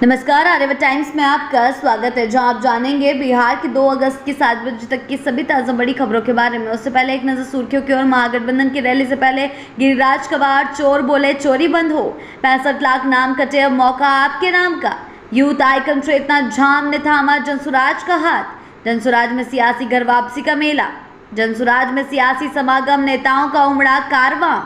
नमस्कार, आर्यभट्ट टाइम्स में आपका स्वागत है, जहां आप जानेंगे बिहार की 2 अगस्त की 7 बजे तक की सभी ताज़ा बड़ी खबरों के बारे में। उससे पहले एक नजर सुर्खियों की ओर। महागठबंधन की रैली से पहले गिरिराज कबाड़, चोर बोले चोरी बंद हो, 65 लाख नाम कटे, अब मौका आपके नाम का। यूथ आइकन चेतना झाम ने थामा जनसुराज का हाथ, जनसुराज में सियासी घर वापसी का मेला, जनसुराज में सियासी समागम, नेताओं का उमड़ा कारवां।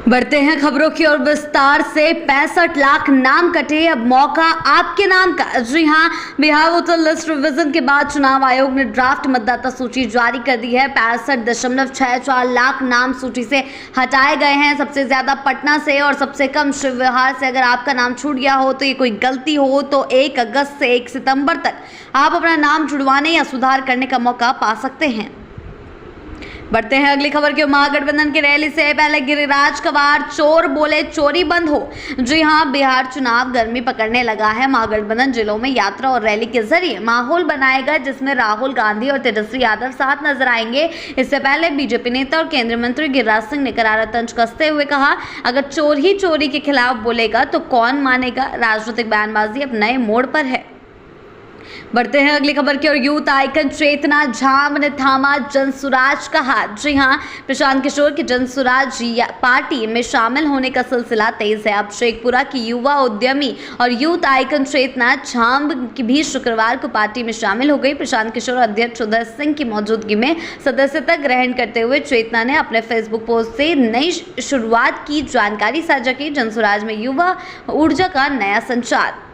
बढ़ते हैं खबरों की ओर विस्तार से। 65 लाख नाम कटे, अब मौका आपके नाम का। जी हां, बिहार वोटर लिस्ट रिवीजन के बाद चुनाव आयोग ने ड्राफ्ट मतदाता सूची जारी कर दी है। 65.64 लाख नाम सूची से हटाए गए हैं, सबसे ज्यादा पटना से और सबसे कम शिवहर से। अगर आपका नाम छूट गया हो तो ये कोई गलती हो तो 1 अगस्त से 1 सितंबर तक आप अपना नाम जुड़वाने या सुधार करने का मौका पा सकते हैं। बढ़ते हैं अगली खबर की। महागठबंधन की रैली से पहले गिरिराज कबाड़, चोर बोले चोरी बंद हो। जी हां, बिहार चुनाव गर्मी पकड़ने लगा है। महागठबंधन जिलों में यात्रा और रैली के जरिए माहौल बनाएगा, जिसमें राहुल गांधी और तेजस्वी यादव साथ नजर आएंगे। इससे पहले बीजेपी नेता और केंद्रीय मंत्री गिरिराज सिंह ने करारा तंज कसते हुए कहा, अगर चोर ही चोरी के खिलाफ बोलेगा तो कौन मानेगा। राजनीतिक बयानबाजी अब नए मोड़ पर है। बढ़ते हैं अगली खबर की ओर। यूथ आइकन चेतना झाम ने थामा जनसुराज का हाथ। जी हां, प्रशांत किशोर की जनसुराज पार्टी में शामिल होने का सिलसिला तेज है। अब शेखपुरा की युवा उद्यमी और यूथ आइकन चेतना झाम की भी शुक्रवार को पार्टी में शामिल हो गई। प्रशांत किशोर अध्यक्ष उदय सिंह की मौजूदगी में सदस्यता ग्रहण करते हुए चेतना ने अपने फेसबुक पोस्ट से नई शुरुआत की जानकारी साझा की। जनसुराज में युवा ऊर्जा का नया संचार।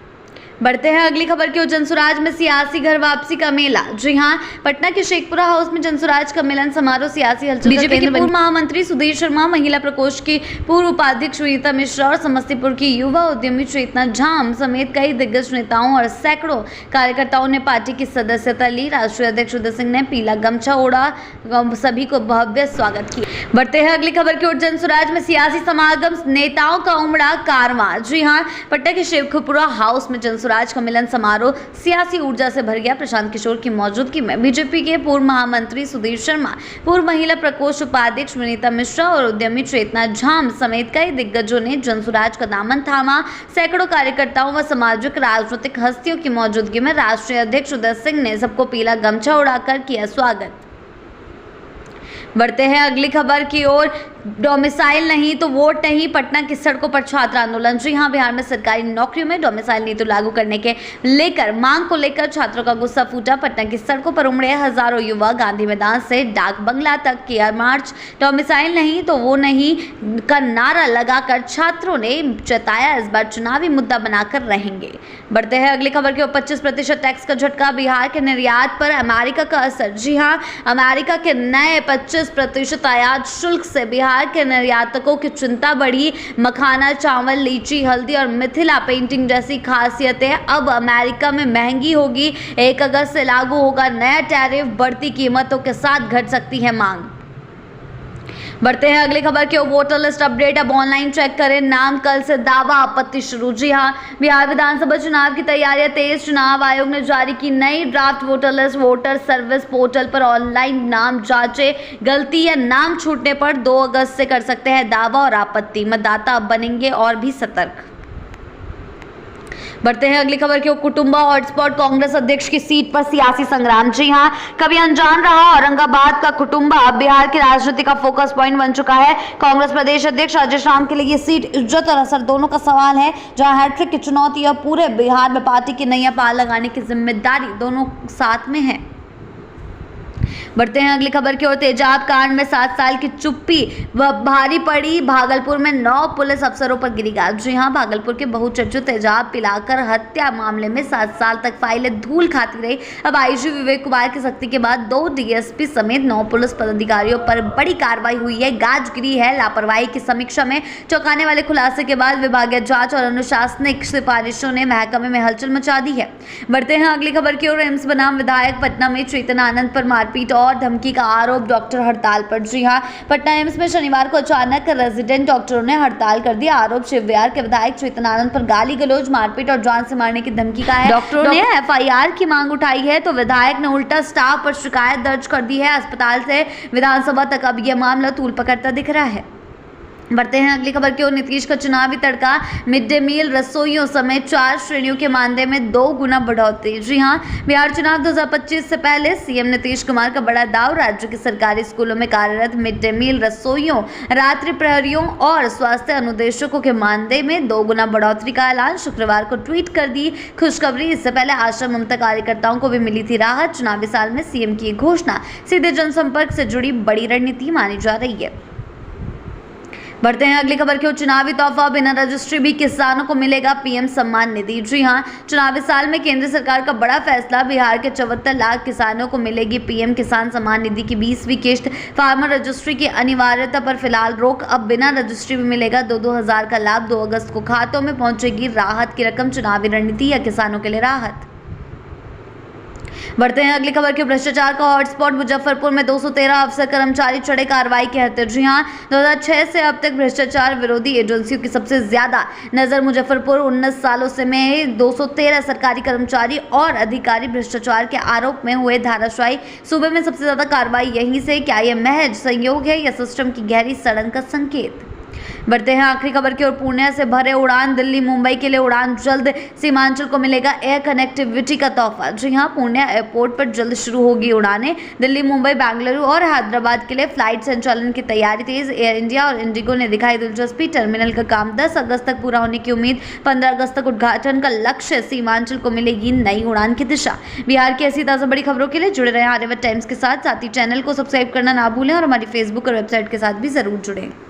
बढ़ते हैं अगली खबर की ओर। जनसुराज में सियासी घर वापसी का मेला। जी हां, पटना के शेखपुरा हाउस में जनसुराज का मिलन समारोह सियासी हलचल। बीजेपी के पूर्व महामंत्री सुधीर शर्मा, महिला प्रकोष्ठ की पूर्व उपाध्यक्ष सुनीता मिश्रा और समस्तीपुर की युवा उद्यमी चेतना झाम समेत कई दिग्गज नेताओं और सैकड़ों कार्यकर्ताओं ने पार्टी की सदस्यता ली। राष्ट्रीय अध्यक्ष उदय सिंह ने पीला गमछा ओढ़ा, सभी को भव्य स्वागत किया। बढ़ते हैं अगली खबर की ओर। जनसुराज में सियासी समागम, नेताओं का उमड़ा कारवां। जी हां, पटना के शेखपुरा हाउस में जनसुराज का मिलन समारोह सियासी ऊर्जा से भर गया। प्रशांत किशोर की मौजूदगी में बीजेपी के पूर्व महामंत्री सुधीर शर्मा, पूर्व महिला प्रकोष्ठ उपाध्यक्ष सुनीता मिश्रा और उद्यमी चेतना झाम समेत कई दिग्गजों ने जनसुराज का दामन थामा। सैकड़ों कार्यकर्ताओं व सामाजिक राजनीतिक हस्तियों की मौजूदगी में राष्ट्रीय अध्यक्ष उदय सिंह ने सबको पीला गमछा उड़ाकर किया स्वागत। बढ़ते हैं अगली खबर की ओर। डोमिसाइल नहीं तो वोट नहीं, पटना की सड़कों पर छात्र आंदोलन। जी हां, बिहार में सरकारी नौकरियों में डोमिसाइल नीति लागू करने के मांग को लेकर छात्रों का गुस्सा फूटा। पटना की सड़कों पर उमड़े हजारों युवा। गांधी मैदान से डाक बंगला तक किया मार्च। डोमिसाइल नहीं तो वो नहीं का नारा लगाकर छात्रों ने जताया इस बार चुनावी मुद्दा बनाकर रहेंगे। बढ़ते हैं अगली खबर की ओर। 25% टैक्स का झटका, बिहार के निर्यात पर अमेरिका का असर। जी हां, अमेरिका के नए 25% आयात शुल्क से बिहार के निर्यातकों की चिंता बढ़ी। मखाना, चावल, लीची, हल्दी और मिथिला पेंटिंग जैसी खासियतें अब अमेरिका में महंगी होगी। 1 अगस्त से लागू होगा नया टैरिफ, बढ़ती कीमतों के साथ घट सकती है मांग। बढ़ते हैं अगली खबर की ओर। वोटर लिस्ट अपडेट, अब ऑनलाइन चेक करें नाम, कल से दावा आपत्ति शुरू। जी हां, बिहार विधानसभा चुनाव की तैयारियां तेज। चुनाव आयोग ने जारी की नई draft voter list. Voter service portal पर ऑनलाइन नाम जांचे, गलती या नाम छूटने पर 2 अगस्त से कर सकते हैं दावा और आपत्ति। मतदाता अब बनेंगे और भी सतर्क। बढ़ते हैं अगली खबर की ओर। कुटुंबा हॉटस्पॉट, कांग्रेस अध्यक्ष की सीट पर सियासी संग्राम। जी हां, कभी अनजान रहा औरंगाबाद का कुटुंबा अब बिहार की राजनीति का फोकस पॉइंट बन चुका है। कांग्रेस प्रदेश अध्यक्ष राजेश राम के लिए ये सीट इज्जत और असर दोनों का सवाल है, जहां हैट्रिक की चुनौती और पूरे बिहार में पार्टी की नैया पार लगाने की जिम्मेदारी दोनों साथ में है। बढ़ते हैं अगली खबर की ओर। तेजाब कांड में 7 साल की चुप्पी भारी पड़ी, भागलपुर में 9 पुलिस अफसरों पर गिरी गाज। जी हां, भागलपुर के बहुचर्चित तेजाब पिलाकर हत्या मामले में 7 साल तक फाइलें धूल खाती रही। अब आईजी विवेक कुमार की सख्ती के बाद 2 डीएसपी समेत 9 पुलिस पदाधिकारियों पर बड़ी कार्रवाई हुई है। गाज गिरी है। लापरवाही की समीक्षा में चौंकाने वाले खुलासे के बाद विभागीय जांच और अनुशासनिक सिफारिशों ने महकमे में हलचल मचा दी है। बढ़ते हैं अगली खबर की ओर। एम्स बनाम विधायक, पटना में चेतना आनंद पर मारपीट और धमकी का आरोप, डॉक्टर हड़ताल पर। जी हां, पटना एम्स में शनिवार को अचानक रेजिडेंट डॉक्टरों ने हड़ताल कर दिया। आरोप शिवविहार के विधायक चेतना आनंद पर गाली गलौज, मारपीट और जान से मारने की धमकी का है। डॉक्टरों ने एफआईआर की मांग उठाई है तो विधायक ने उल्टा स्टाफ पर शिकायत दर्ज कर दी है। अस्पताल से विधानसभा तक अब यह मामला तूल पकड़ता दिख रहा है। बढ़ते हैं अगली खबर की ओर। नीतीश का चुनावी तड़का, मिड डे मील रसोइयों समेत 4 श्रेणियों के मानदेय में 2 गुना बढ़ोतरी। जी हां, बिहार चुनाव 2025 से पहले सीएम नीतीश कुमार का बड़ा दाव, राज्य के सरकारी स्कूलों में कार्यरत मिड डे मील रसोइयों, रात्रि प्रहरियों और स्वास्थ्य अनुदेशकों के मानदेय में 2 गुना बढ़ोतरी का ऐलान शुक्रवार को ट्वीट कर दी खुशखबरी। इससे पहले आशा ममता कार्यकर्ताओं को भी मिली थी राहत। चुनावी साल में सीएम की घोषणा सीधे जनसंपर्क से जुड़ी बड़ी रणनीति मानी जा रही है। बढ़ते हैं अगली खबर की ओर। चुनावी तोहफा, बिना रजिस्ट्री भी किसानों को मिलेगा पीएम सम्मान निधि। जी हां, चुनावी साल में केंद्र सरकार का बड़ा फैसला, बिहार के 74 लाख किसानों को मिलेगी पीएम किसान सम्मान निधि की 20वीं किश्त। फार्मर रजिस्ट्री की अनिवार्यता पर फिलहाल रोक, अब बिना रजिस्ट्री भी मिलेगा 2-2 हजार का लाभ। 2 अगस्त को खातों में पहुंचेगी राहत की रकम। चुनावी रणनीति या किसानों के लिए राहत। बढ़ते हैं अगली खबर की। भ्रष्टाचार का हॉटस्पॉट, मुजफ्फरपुर में 213 अफसर कर्मचारी चढ़े कार्रवाई के हत्या। जी हां, 2006 से अब तक भ्रष्टाचार विरोधी एजेंसियों की सबसे ज्यादा नजर मुजफ्फरपुर। 19 सालों से में 213 सरकारी कर्मचारी और अधिकारी भ्रष्टाचार के आरोप में हुए धाराशायी। सूबे में सबसे ज्यादा कार्रवाई यहीं से। क्या यह महज संयोग है या सिस्टम की गहरी सड़न का संकेत? बढ़ते हैं आखिरी खबर की ओर। पुणे से भरे उड़ान, दिल्ली मुंबई के लिए उड़ान जल्द। सीमांचल को मिलेगा एयर कनेक्टिविटी का तोहफा। जी हां, पुणे एयरपोर्ट पर जल्द शुरू होगी उड़ानें। दिल्ली, मुंबई, बेंगलुरु और हैदराबाद के लिए फ्लाइट संचालन की तैयारी तेज। एयर इंडिया और इंडिगो ने दिखाई दिलचस्पी। टर्मिनल का काम 10 अगस्त तक पूरा होने की उम्मीद। 15 अगस्त तक उद्घाटन का लक्ष्य। सीमांचल को मिलेगी नई उड़ान की दिशा। बिहार की ऐसी ताज़ा बड़ी खबरों के लिए जुड़े रहें आर्यावर्त टाइम्स के साथ ही चैनल को सब्सक्राइब करना ना भूलें और हमारी फेसबुक और वेबसाइट के साथ भी जरूर जुड़ें।